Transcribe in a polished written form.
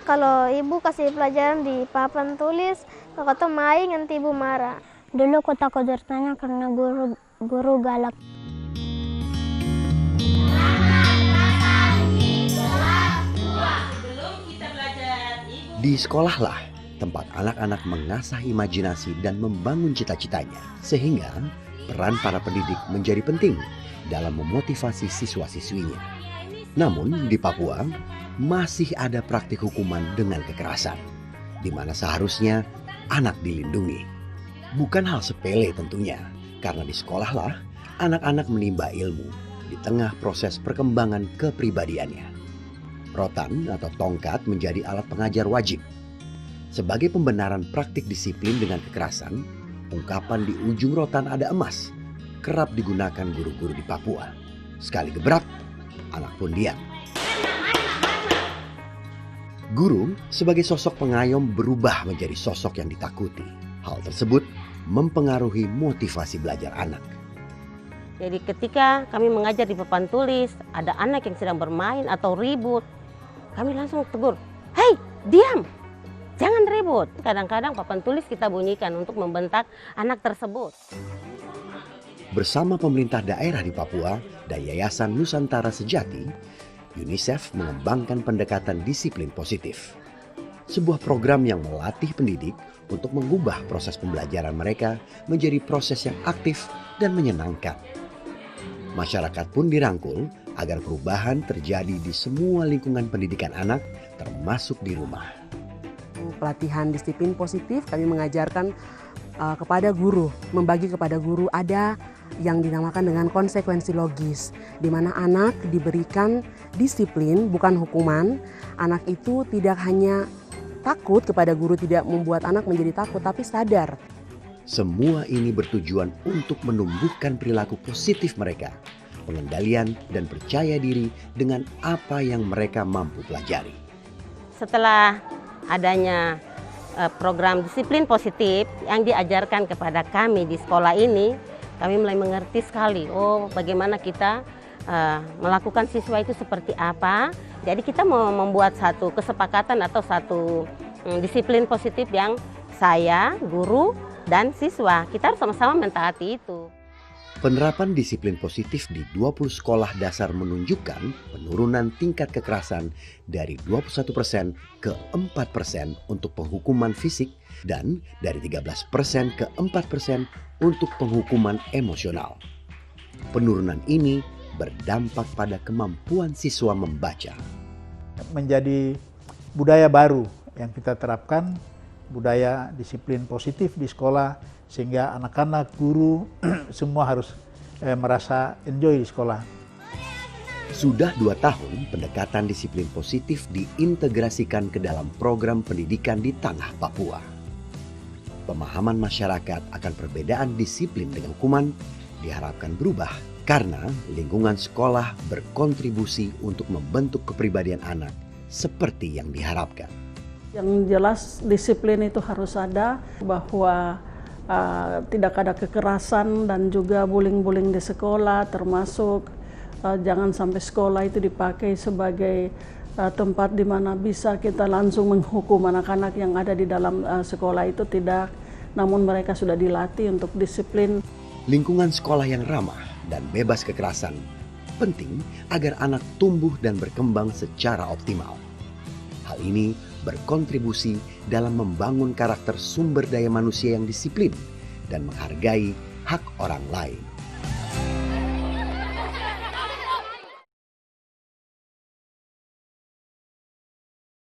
kalau ibu kasih pelajaran di papan tulis, kalau kata main nanti ibu marah. Dulu aku takut bertanya karena guru galak. Di sekolahlah tempat anak-anak mengasah imajinasi dan membangun cita-citanya. Sehingga peran para pendidik menjadi penting dalam memotivasi siswa-siswinya. Namun di Papua masih ada praktik hukuman dengan kekerasan, di mana seharusnya anak dilindungi. Bukan hal sepele tentunya, karena di sekolahlah anak-anak menimba ilmu di tengah proses perkembangan kepribadiannya. Rotan atau tongkat menjadi alat pengajar wajib. Sebagai pembenaran praktik disiplin dengan kekerasan, ungkapan di ujung rotan ada emas kerap digunakan guru-guru di Papua. Sekali gebrak, anak pun diam. Guru sebagai sosok pengayom berubah menjadi sosok yang ditakuti. Hal tersebut mempengaruhi motivasi belajar anak. Jadi ketika kami mengajar di papan tulis, ada anak yang sedang bermain atau ribut, kami langsung tegur, "Hei, diam! Jangan ribut." Kadang-kadang papan tulis kita bunyikan untuk membentak anak tersebut. Bersama pemerintah daerah di Papua dan Yayasan Nusantara Sejati, UNICEF mengembangkan pendekatan disiplin positif. Sebuah program yang melatih pendidik untuk mengubah proses pembelajaran mereka menjadi proses yang aktif dan menyenangkan. Masyarakat pun dirangkul agar perubahan terjadi di semua lingkungan pendidikan anak, termasuk di rumah. Pelatihan disiplin positif kami mengajarkan kepada guru, membagi kepada guru ada yang dinamakan dengan konsekuensi logis, di mana anak diberikan disiplin bukan hukuman. Anak itu tidak hanya takut kepada guru, tidak membuat anak menjadi takut, tapi sadar. Semua ini bertujuan untuk menumbuhkan perilaku positif mereka, pengendalian dan percaya diri dengan apa yang mereka mampu pelajari. Setelah adanya program disiplin positif yang diajarkan kepada kami di sekolah ini, kami mulai mengerti sekali, bagaimana kita melakukan siswa itu seperti apa. Jadi kita mau membuat satu kesepakatan atau satu disiplin positif yang saya, guru, dan siswa, kita harus sama-sama mentaati itu. Penerapan disiplin positif di 20 sekolah dasar menunjukkan penurunan tingkat kekerasan dari 21% ke 4% untuk penghukuman fisik dan dari 13% ke 4% untuk penghukuman emosional. Penurunan ini berdampak pada kemampuan siswa membaca. Menjadi budaya baru yang kita terapkan, budaya disiplin positif di sekolah, sehingga anak-anak, guru, semua harus merasa enjoy di sekolah. Sudah 2 tahun pendekatan disiplin positif diintegrasikan ke dalam program pendidikan di tanah Papua. Pemahaman masyarakat akan perbedaan disiplin dengan hukuman diharapkan berubah karena lingkungan sekolah berkontribusi untuk membentuk kepribadian anak seperti yang diharapkan. Yang jelas disiplin itu harus ada, bahwa tidak ada kekerasan dan juga bullying-bullying di sekolah, termasuk jangan sampai sekolah itu dipakai sebagai tempat di mana bisa kita langsung menghukum anak-anak yang ada di dalam sekolah itu, tidak. Namun mereka sudah dilatih untuk disiplin. Lingkungan sekolah yang ramah dan bebas kekerasan penting agar anak tumbuh dan berkembang secara optimal. Hal ini berkontribusi dalam membangun karakter sumber daya manusia yang disiplin dan menghargai hak orang lain.